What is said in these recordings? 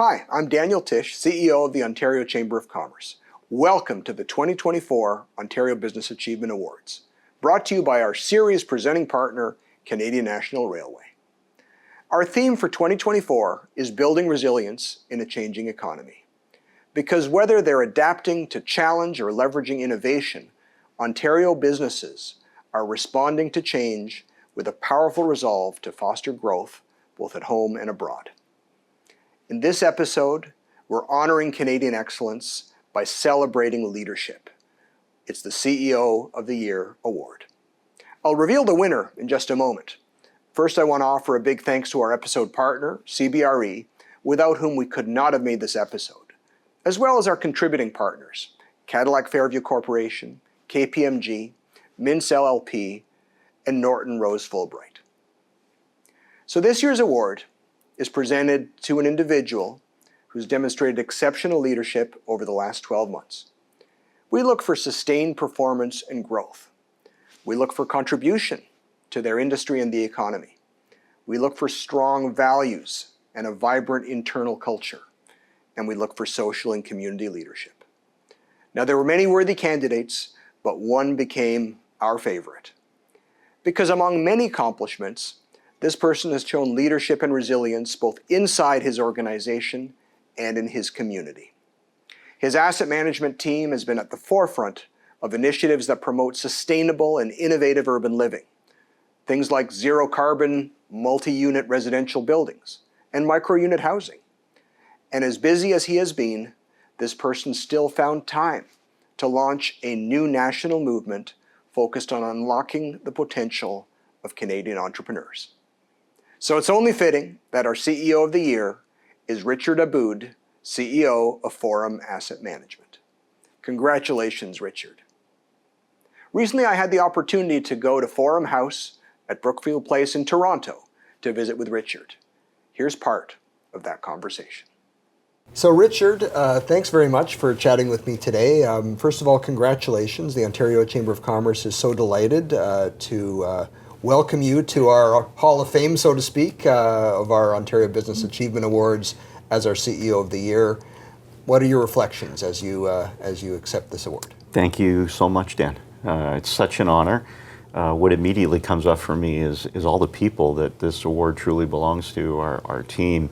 Hi, I'm Daniel Tisch, CEO of the Ontario Chamber of Commerce. Welcome to the 2024 Ontario Business Achievement Awards, brought to you by our series presenting partner, Canadian National Railway. Our theme for 2024 is building resilience in a changing economy. Because whether they're adapting to challenge or leveraging innovation, Ontario businesses are responding to change with a powerful resolve to foster growth both at home and abroad. In this episode, we're honoring Canadian excellence by celebrating leadership. It's the CEO of the Year award. I'll reveal the winner in just a moment. First, I want to offer a big thanks to our episode partner, CBRE, without whom we could not have made this episode, as well as our contributing partners, Cadillac Fairview Corporation, KPMG, Mintz LLP, and Norton Rose Fulbright. So this year's award is presented to an individual who's demonstrated exceptional leadership over the last 12 months. We look for sustained performance and growth. We look for contribution to their industry and the economy. We look for strong values and a vibrant internal culture. And we look for social and community leadership. Now, there were many worthy candidates, but one became our favorite. Because among many accomplishments, this person has shown leadership and resilience both inside his organization and in his community. His asset management team has been at the forefront of initiatives that promote sustainable and innovative urban living. Things like zero-carbon, multi-unit residential buildings and micro-unit housing. And as busy as he has been, this person still found time to launch a new national movement focused on unlocking the potential of Canadian entrepreneurs. So it's only fitting that our CEO of the Year is Richard Abboud, CEO of Forum Asset Management. Congratulations, Richard. Recently, I had the opportunity to go to Forum House at Brookfield Place in Toronto to visit with Richard. Here's part of that conversation. So Richard, thanks very much for chatting with me today. First of all, congratulations. The Ontario Chamber of Commerce is so delighted to welcome you to our Hall of Fame, so to speak, of our Ontario Business Achievement Awards as our CEO of the Year. What are your reflections as you accept this award? Thank you so much, Dan. It's such an honor. What immediately comes up for me is all the people that this award truly belongs to, our team.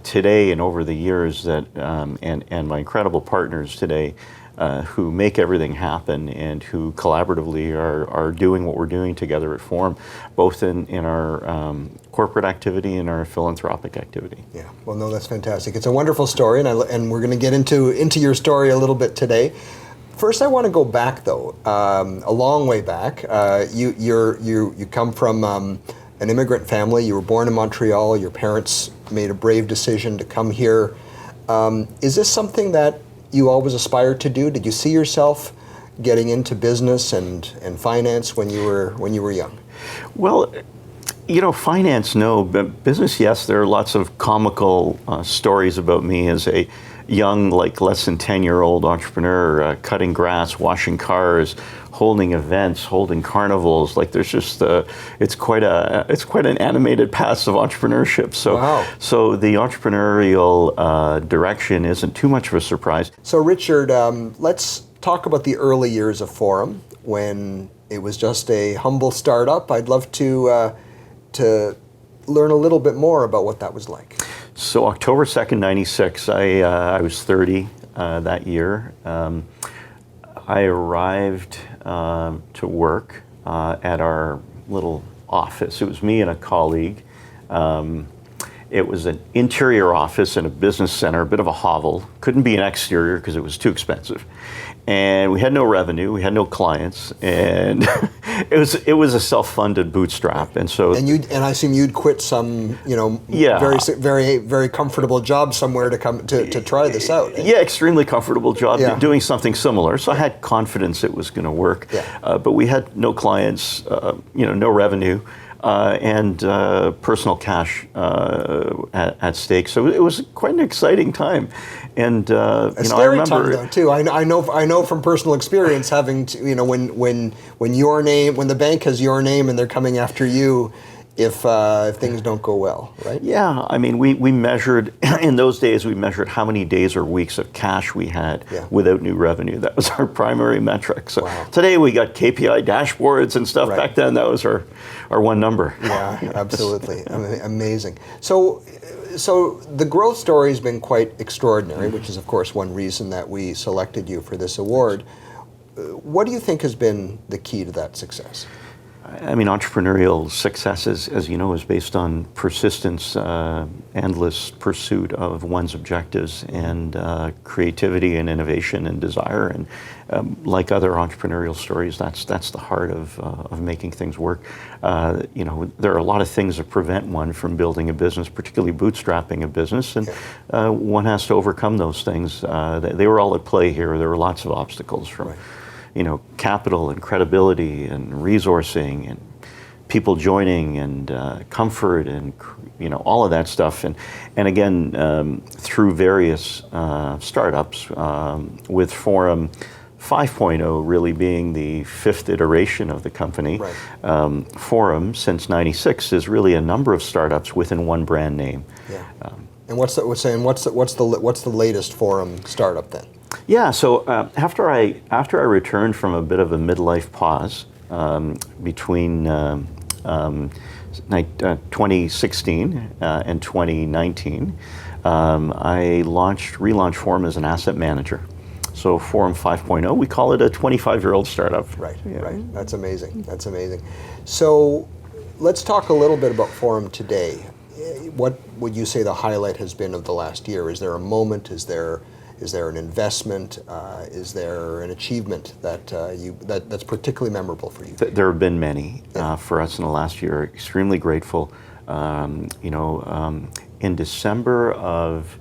Today and over the years that and my incredible partners today who make everything happen and who collaboratively are doing what we're doing together at Forum, both in our corporate activity and our philanthropic activity. Yeah, well, no, that's fantastic. It's a wonderful story, and we're going to get into your story a little bit today. First, I want to go back though, a long way back. You come from an immigrant family. You were born in Montreal. Your parents made a brave decision to come here. Is this something that you always aspired to do? Did you see yourself getting into business and finance when you were young? Well, finance, no, but business, yes. There are lots of comical stories about me as a young, less than 10-year-old entrepreneur, cutting grass, washing cars, holding events, holding carnivals. There's just it's quite an animated past of entrepreneurship. So, wow. So the entrepreneurial direction isn't too much of a surprise. So Richard, let's talk about the early years of Forum when it was just a humble startup. I'd love to learn a little bit more about what that was like. So October 2nd, 96, I was 30 that year. I arrived to work at our little office. It was me and a colleague. It was an interior office in a business center, a bit of a hovel. Couldn't be an exterior because it was too expensive. And we had no revenue, we had no clients, and it was a self-funded bootstrap. And so and I assume you'd quit some very very comfortable job somewhere to come to try this out. Yeah, extremely comfortable job doing something similar. So I had confidence it was going to work, but we had no clients, no revenue. And personal cash at stake. So it was quite an exciting time. And I remember time though too. I know from personal experience having to, when the bank has your name and they're coming after you, if things don't go well, right? Yeah, I mean, we measured, in those days, we measured how many days or weeks of cash we had without new revenue. That was our primary metric. So today we got KPI dashboards and stuff. Back then, that was our one number. Yeah, absolutely. Amazing. So the growth story has been quite extraordinary, which is, of course, one reason that we selected you for this award. What do you think has been the key to that success? I mean, entrepreneurial success, as you know, is based on persistence, endless pursuit of one's objectives, and creativity and innovation and desire. And like other entrepreneurial stories, that's the heart of making things work. You know, there are a lot of things that prevent one from building a business, particularly bootstrapping a business, and one has to overcome those things. They were all at play here. There were lots of obstacles from you know, capital and credibility and resourcing and people joining and comfort and, you know, all of that stuff. And again, through various startups, with Forum 5.0 really being the fifth iteration of the company. Forum, since '96, is really a number of startups within one brand name. And what's the latest Forum startup then? Yeah, so after I returned from a bit of a midlife pause between 2016 and 2019, I relaunched Forum as an asset manager. So Forum 5.0, we call it a 25-year-old startup. Right. That's amazing. So let's talk a little bit about Forum today. What would you say the highlight has been of the last year? Is there a moment? Is there an investment? Is there an achievement that's particularly memorable for you? There have been many for us in the last year. Extremely grateful. In December of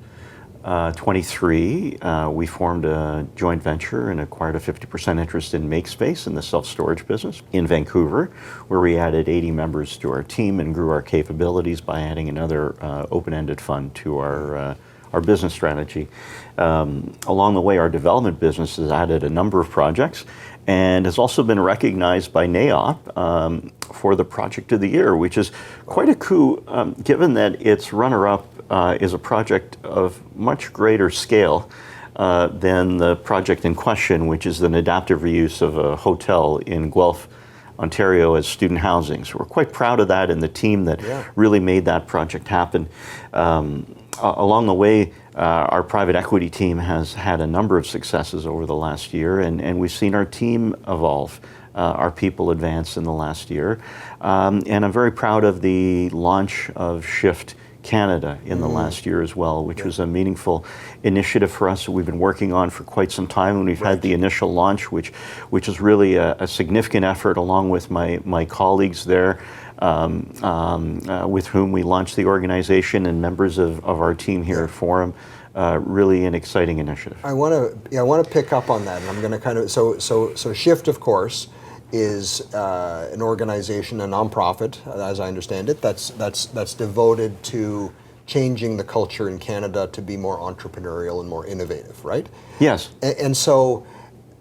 23, we formed a joint venture and acquired a 50% interest in MakeSpace in the self-storage business in Vancouver, where we added 80 members to our team and grew our capabilities by adding another open-ended fund to our business strategy. Along the way, our development business has added a number of projects and has also been recognized by NAOP for the Project of the Year, which is quite a coup, given that its runner-up is a project of much greater scale than the project in question, which is an adaptive reuse of a hotel in Guelph, Ontario, as student housing. So we're quite proud of that and the team that really made that project happen. Along the way, our private equity team has had a number of successes over the last year, and we've seen our team evolve, our people advance in the last year. And I'm very proud of the launch of Shift Canada in the last year as well, which was a meaningful initiative for us that we've been working on for quite some time. And we've had the initial launch, which is really a significant effort, along with my colleagues there, with whom we launched the organization, and members of our team here at Forum. Really an exciting initiative. I want to pick up on that, and I'm going to kind of so Shift, of course, is an organization, a nonprofit, as I understand it, that's devoted to changing the culture in Canada to be more entrepreneurial and more innovative, right? Yes. And so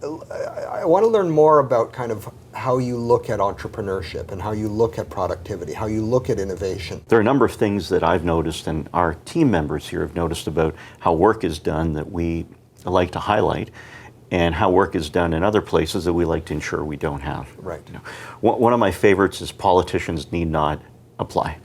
I want to learn more about kind of how you look at entrepreneurship and how you look at productivity, how you look at innovation. There are a number of things that I've noticed, and our team members here have noticed about how work is done that we like to highlight, and how work is done in other places that we like to ensure we don't have. Right. You know, one of my favorites is politicians need not apply.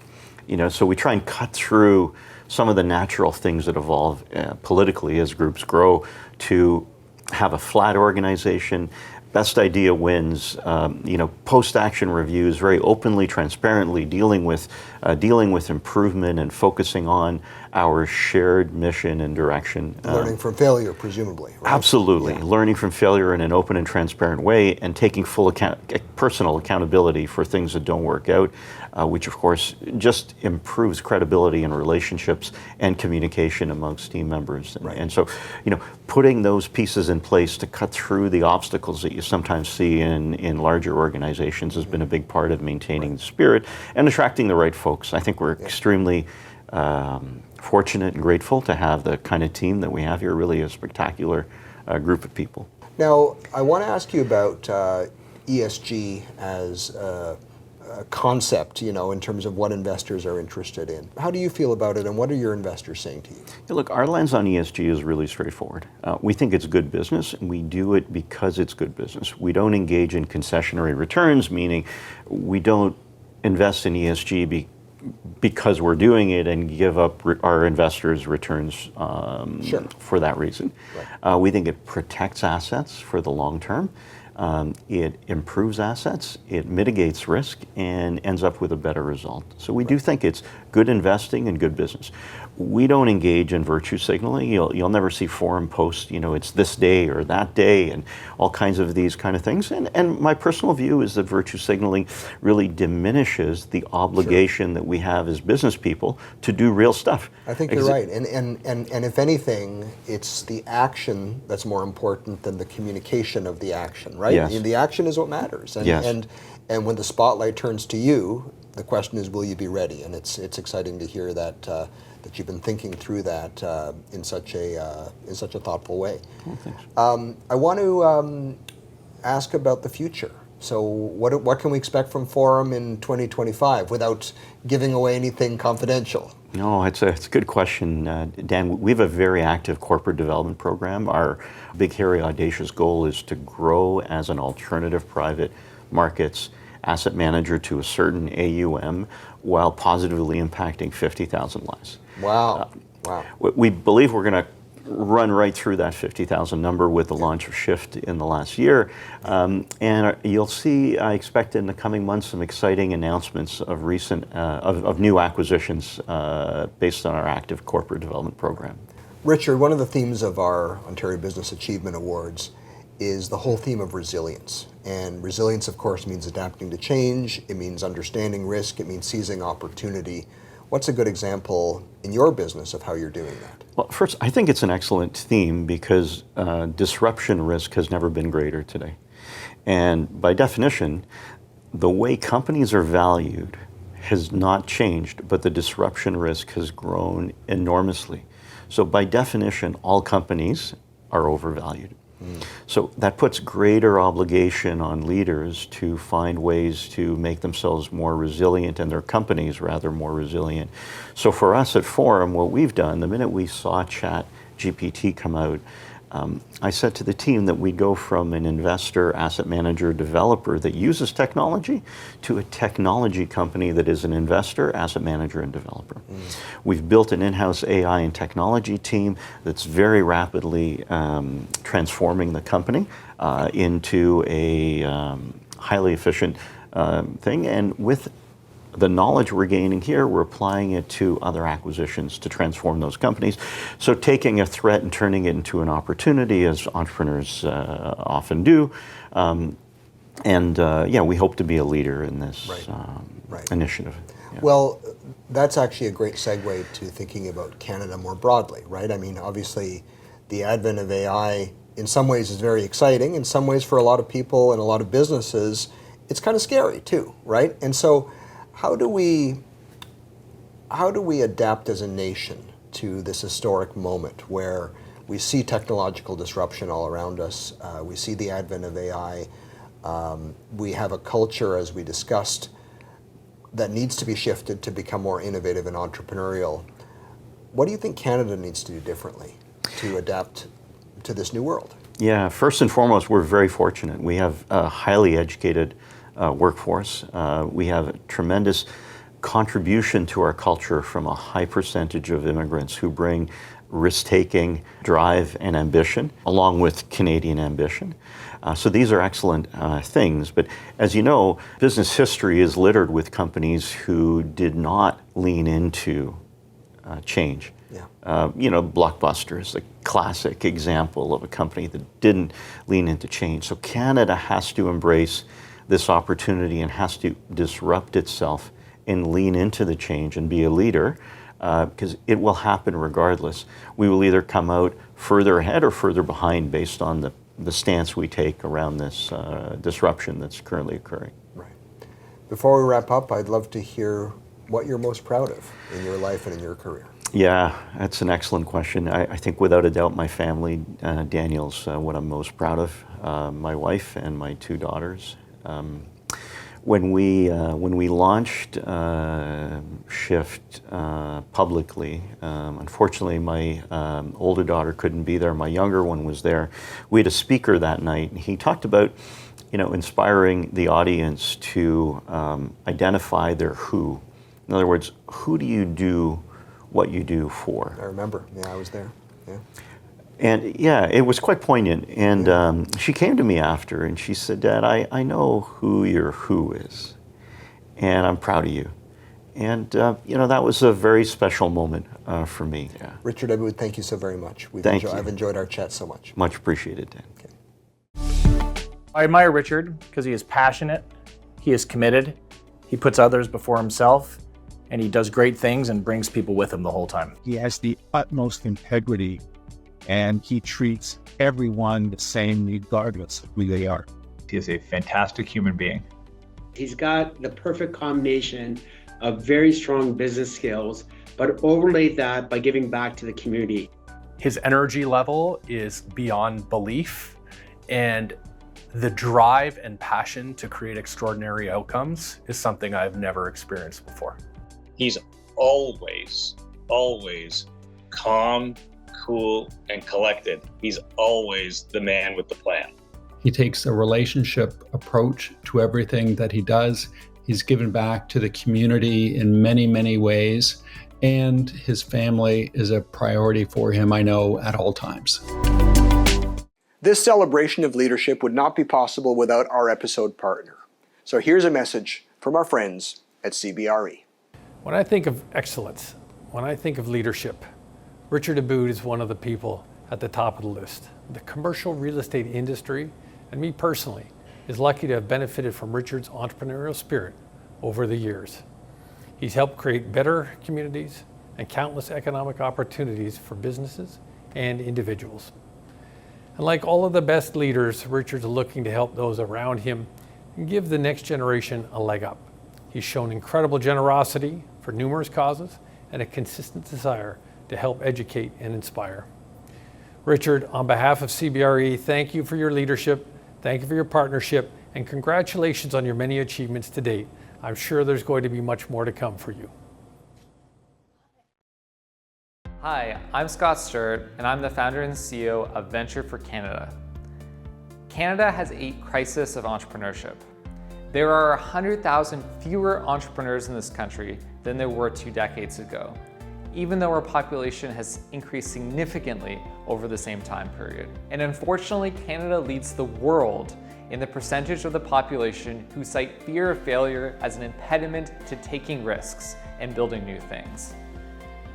You know, so we try and cut through some of the natural things that evolve politically as groups grow to have a flat organization. Best idea wins. Post-action reviews, very openly, transparently dealing with improvement and focusing on our shared mission and direction. Learning from failure, presumably. Right? Absolutely, learning from failure in an open and transparent way, and taking full personal accountability for things that don't work out, which of course just improves credibility and relationships and communication amongst team members. And so, putting those pieces in place to cut through the obstacles that you sometimes see in larger organizations has been a big part of maintaining the spirit and attracting the right folks. I think we're extremely fortunate and grateful to have the kind of team that we have here, really a spectacular group of people. Now, I want to ask you about ESG as concept, in terms of what investors are interested in. How do you feel about it, and what are your investors saying to you? Yeah, look, our lens on ESG is really straightforward. We think it's good business, and we do it because it's good business. We don't engage in concessionary returns, meaning we don't invest in ESG because we're doing it and give up our investors' returns Sure. for that reason. Right. We think it protects assets for the long term. It improves assets, it mitigates risk, and ends up with a better result. So we do think it's good investing and good business. We don't engage in virtue signaling. You'll never see forum posts, it's this day or that day, and all kinds of these kind of things. And my personal view is that virtue signaling really diminishes the obligation that we have as business people to do real stuff. I think you're right. And if anything, it's the action that's more important than the communication of the action, right? Yes. The action is what matters. And, Yes. and when the spotlight turns to you, the question is, will you be ready? And it's exciting to hear that that you've been thinking through that in such a thoughtful way. Well, thanks. I want to ask about the future. So what can we expect from Forum in 2025 without giving away anything confidential? No, it's a good question, Dan. We have a very active corporate development program. Our big, hairy, audacious goal is to grow as an alternative private markets asset manager to a certain AUM while positively impacting 50,000 lives. Wow. Wow. We believe we're going to run right through that 50,000 number with the launch of Shift in the last year. And you'll see, I expect in the coming months, some exciting announcements of of new acquisitions based on our active corporate development program. Richard, one of the themes of our Ontario Business Achievement Awards is the whole theme of resilience. And resilience, of course, means adapting to change. It means understanding risk. It means seizing opportunity. What's a good example in your business of how you're doing that? Well, first, I think it's an excellent theme because disruption risk has never been greater today. And by definition, the way companies are valued has not changed, but the disruption risk has grown enormously. So by definition, all companies are overvalued. So that puts greater obligation on leaders to find ways to make themselves more resilient and their companies rather more resilient. So for us at Forum, what we've done, the minute we saw ChatGPT come out, I said to the team that we go from an investor, asset manager, developer that uses technology to a technology company that is an investor, asset manager, and developer. We've built an in-house AI and technology team that's very rapidly transforming the company into a highly efficient thing. And with the knowledge we're gaining here, we're applying it to other acquisitions to transform those companies. So taking a threat and turning it into an opportunity, as entrepreneurs often do. We hope to be a leader in this initiative. Yeah. Well, that's actually a great segue to thinking about Canada more broadly, right? I mean, obviously, the advent of AI in some ways is very exciting. In some ways, for a lot of people and a lot of businesses, it's kind of scary too, right? And so, how do we adapt as a nation to this historic moment where we see technological disruption all around us? We see the advent of AI. We have a culture, as we discussed, that needs to be shifted to become more innovative and entrepreneurial. What do you think Canada needs to do differently to adapt to this new world? Yeah, first and foremost, we're very fortunate. We have a highly educated workforce. We have a tremendous contribution to our culture from a high percentage of immigrants who bring risk-taking, drive, and ambition, along with Canadian ambition. So these are excellent things. But as you know, business history is littered with companies who did not lean into change. Yeah. Blockbuster is a classic example of a company that didn't lean into change. So Canada has to embrace this opportunity and has to disrupt itself and lean into the change and be a leader, because it will happen regardless. We will either come out further ahead or further behind based on the stance we take around this disruption that's currently occurring. Right. Before we wrap up, I'd love to hear what you're most proud of in your life and in your career. Yeah, that's an excellent question. I think without a doubt my family, Daniel's what I'm most proud of, my wife and my two daughters. when we launched Shift publicly, unfortunately my older daughter couldn't be there. My younger one was there. We had a speaker that night, and he talked about, inspiring the audience to identify their who. In other words, who do you do what you do for? I remember. Yeah, I was there. Yeah. And yeah, it was quite poignant. And she came to me after and she said, Dad, I know who your who is, and I'm proud of you. And that was a very special moment for me. Yeah. Richard Abboud, thank you so very much. Thank you. I've enjoyed our chat so much. Much appreciated, Dan. Okay. I admire Richard because he is passionate, he is committed, he puts others before himself, and he does great things and brings people with him the whole time. He has the utmost integrity, and he treats everyone the same regardless of who they are. He is a fantastic human being. He's got the perfect combination of very strong business skills, but overlaid that by giving back to the community. His energy level is beyond belief, and the drive and passion to create extraordinary outcomes is something I've never experienced before. He's always calm, cool, and collected. He's always the man with the plan. He takes a relationship approach to everything that he does. He's given back to the community in many, many ways, and his family is a priority for him, I know, at all times. This celebration of leadership would not be possible without our episode partner. So here's a message from our friends at CBRE. When I think of excellence, when I think of leadership, Richard Abboud is one of the people at the top of the list. The commercial real estate industry, and me personally, is lucky to have benefited from Richard's entrepreneurial spirit over the years. He's helped create better communities and countless economic opportunities for businesses and individuals. And like all of the best leaders, Richard's looking to help those around him and give the next generation a leg up. He's shown incredible generosity for numerous causes and a consistent desire to help educate and inspire. Richard, on behalf of CBRE, thank you for your leadership, thank you for your partnership, and congratulations on your many achievements to date. I'm sure there's going to be much more to come for you. Hi, I'm Scott Sturt, and I'm the founder and CEO of Venture for Canada. Canada has a crisis of entrepreneurship. There are 100,000 fewer entrepreneurs in this country than there were 2 decades ago, even though our population has increased significantly over the same time period. And unfortunately, Canada leads the world in the percentage of the population who cite fear of failure as an impediment to taking risks and building new things.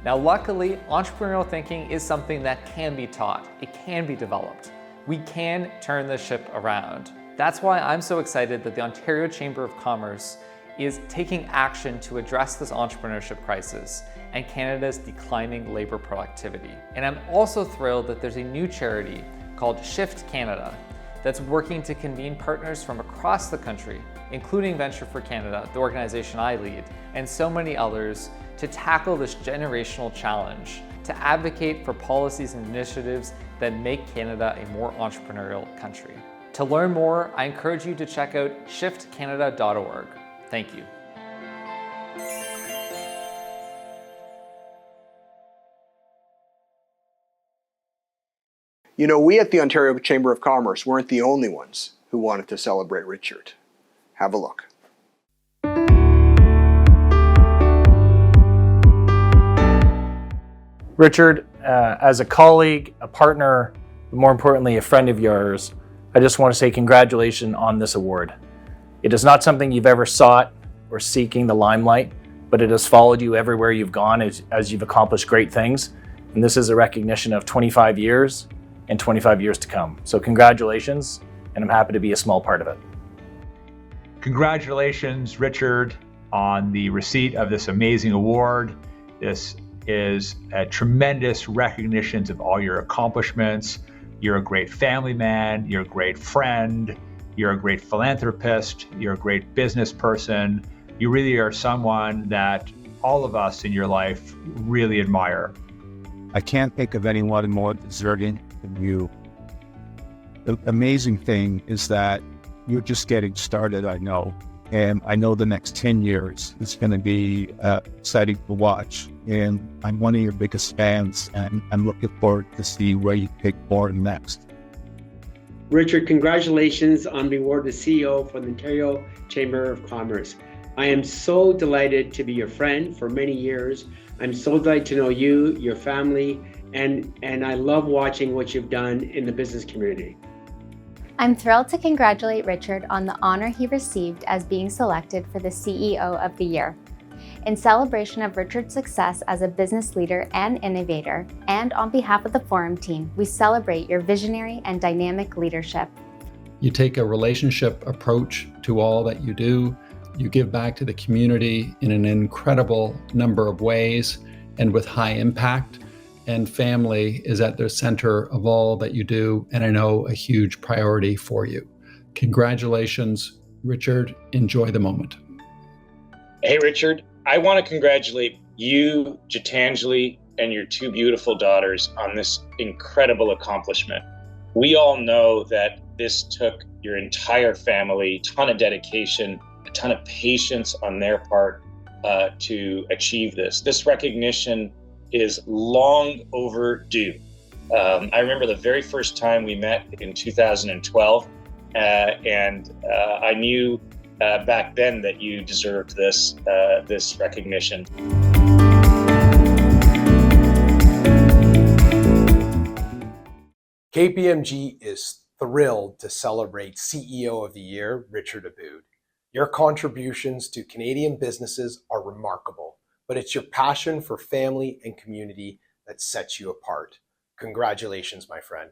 Now, luckily, entrepreneurial thinking is something that can be taught. It can be developed. We can turn the ship around. That's why I'm so excited that the Ontario Chamber of Commerce is taking action to address this entrepreneurship crisis and Canada's declining labor productivity. And I'm also thrilled that there's a new charity called Shift Canada that's working to convene partners from across the country, including Venture for Canada, the organization I lead, and so many others, to tackle this generational challenge, to advocate for policies and initiatives that make Canada a more entrepreneurial country. To learn more, I encourage you to check out shiftcanada.org. Thank you. You know, we at the Ontario Chamber of Commerce weren't the only ones who wanted to celebrate Richard. Have a look. Richard, as a colleague, a partner, but more importantly, a friend of yours, I just want to say congratulations on this award. It is not something you've ever sought or seeking the limelight, but it has followed you everywhere you've gone as you've accomplished great things. And this is a recognition of 25 years and 25 years to come. So congratulations, and I'm happy to be a small part of it. Congratulations, Richard, on the receipt of this amazing award. This is a tremendous recognition of all your accomplishments. You're a great family man, you're a great friend, you're a great philanthropist, you're a great business person. You really are someone that all of us in your life really admire. I can't think of anyone more deserving than you. The amazing thing is that you're just getting started, I know, And I know the next 10 years is going to be exciting to watch. And I'm one of your biggest fans, and I'm looking forward to see where you take forward next. Richard, congratulations on being awarded the CEO for the Ontario Chamber of Commerce. I am so delighted to be your friend for many years. I'm so delighted to know you, your family, and I love watching what you've done in the business community. I'm thrilled to congratulate Richard on the honor he received as being selected for the CEO of the Year. In celebration of Richard's success as a business leader and innovator, and on behalf of the Forum team, we celebrate your visionary and dynamic leadership. You take a relationship approach to all that you do. You give back to the community in an incredible number of ways and with high impact. And family is at the center of all that you do, and I know a huge priority for you. Congratulations, Richard. Enjoy the moment. Hey, Richard, I want to congratulate you, Gitanjali, and your two beautiful daughters on this incredible accomplishment. We all know that this took your entire family, a ton of dedication, a ton of patience on their part to achieve this. This recognition is long overdue. I remember the very first time we met in 2012, and I knew back then that you deserved this recognition. KPMG is thrilled to celebrate CEO of the Year, Richard Abboud. Your contributions to Canadian businesses are remarkable, but it's your passion for family and community that sets you apart. Congratulations, my friend.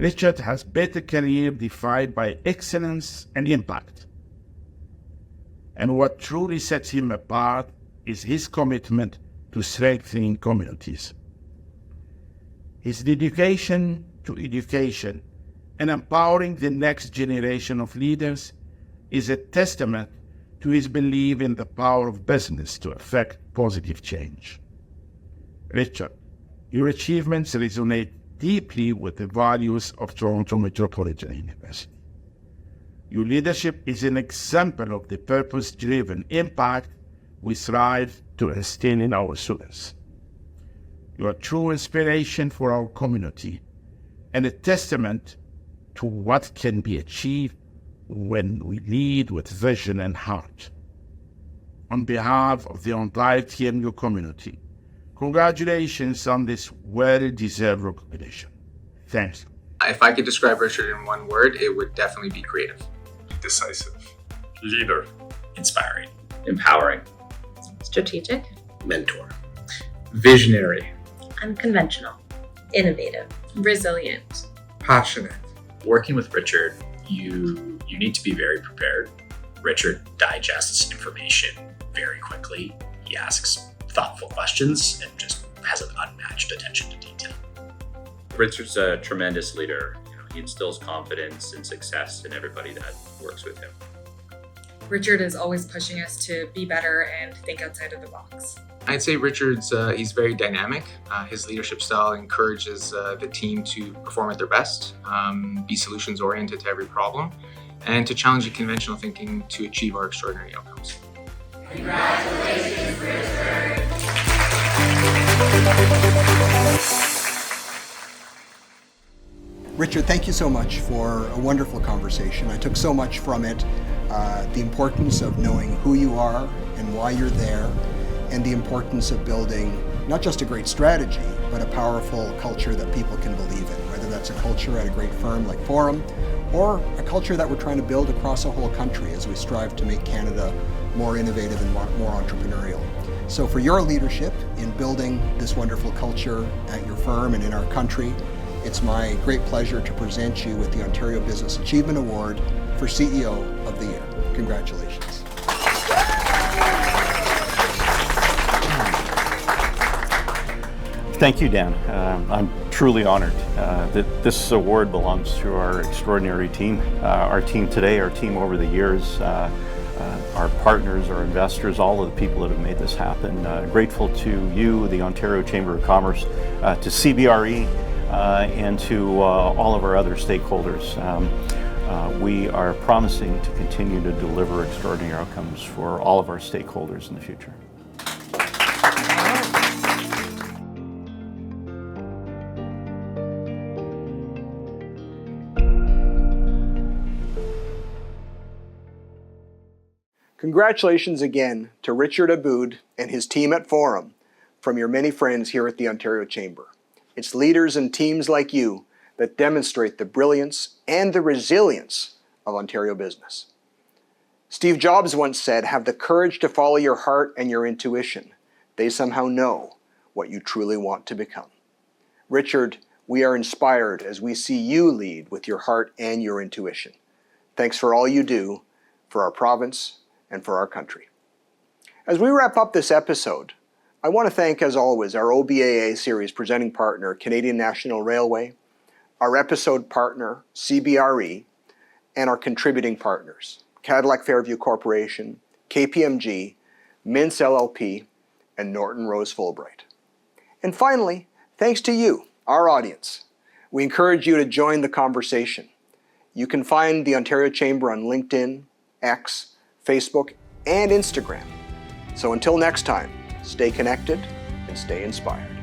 Richard has built a career defined by excellence and impact. And what truly sets him apart is his commitment to strengthening communities. His dedication to education and empowering the next generation of leaders is a testament to his belief in the power of business to effect positive change. Richard, your achievements resonate deeply with the values of Toronto Metropolitan University. Your leadership is an example of the purpose-driven impact we strive to instill in our students. You are true inspiration for our community and a testament to what can be achieved when we lead with vision and heart. On behalf of the entire TMU community, congratulations on this well-deserved recognition. Thanks. If I could describe Richard in one word, it would definitely be creative. Decisive. Leader. Inspiring. Empowering. Strategic. Mentor. Visionary. Unconventional. Innovative. Resilient. Passionate. Working with Richard, you need to be very prepared. Richard digests information very quickly. He asks thoughtful questions and just has an unmatched attention to detail. Richard's a tremendous leader. He instills confidence and success in everybody that works with him. Richard is always pushing us to be better and think outside of the box. I'd say Richard's he's very dynamic. His leadership style encourages the team to perform at their best, be solutions oriented to every problem, and to challenge the conventional thinking to achieve our extraordinary outcomes. Congratulations, Richard! Richard, thank you so much for a wonderful conversation. I took so much from it, the importance of knowing who you are and why you're there, and the importance of building not just a great strategy, but a powerful culture that people can believe in, whether that's a culture at a great firm like Forum, or a culture that we're trying to build across a whole country as we strive to make Canada more innovative and more entrepreneurial. So for your leadership in building this wonderful culture at your firm and in our country, it's my great pleasure to present you with the Ontario Business Achievement Award for CEO of the Year. Congratulations. Thank you, Dan. I'm truly honored that this award belongs to our extraordinary team. Our team today, our team over the years, our partners, our investors, all of the people that have made this happen. Grateful to you, the Ontario Chamber of Commerce, to CBRE, and to all of our other stakeholders. We are promising to continue to deliver extraordinary outcomes for all of our stakeholders in the future. Congratulations again to Richard Abboud and his team at Forum from your many friends here at the Ontario Chamber. It's leaders and teams like you that demonstrate the brilliance and the resilience of Ontario business. Steve Jobs once said, "Have the courage to follow your heart and your intuition. They somehow know what you truly want to become." Richard, we are inspired as we see you lead with your heart and your intuition. Thanks for all you do for our province and for our country. As we wrap up this episode, I want to thank, as always, our OBAA series presenting partner, Canadian National Railway, our episode partner, CBRE, and our contributing partners, Cadillac Fairview Corporation, KPMG, Mintz LLP, and Norton Rose Fulbright. And finally, thanks to you, our audience. We encourage you to join the conversation. You can find the Ontario Chamber on LinkedIn, X, Facebook, and Instagram. So until next time, stay connected and stay inspired.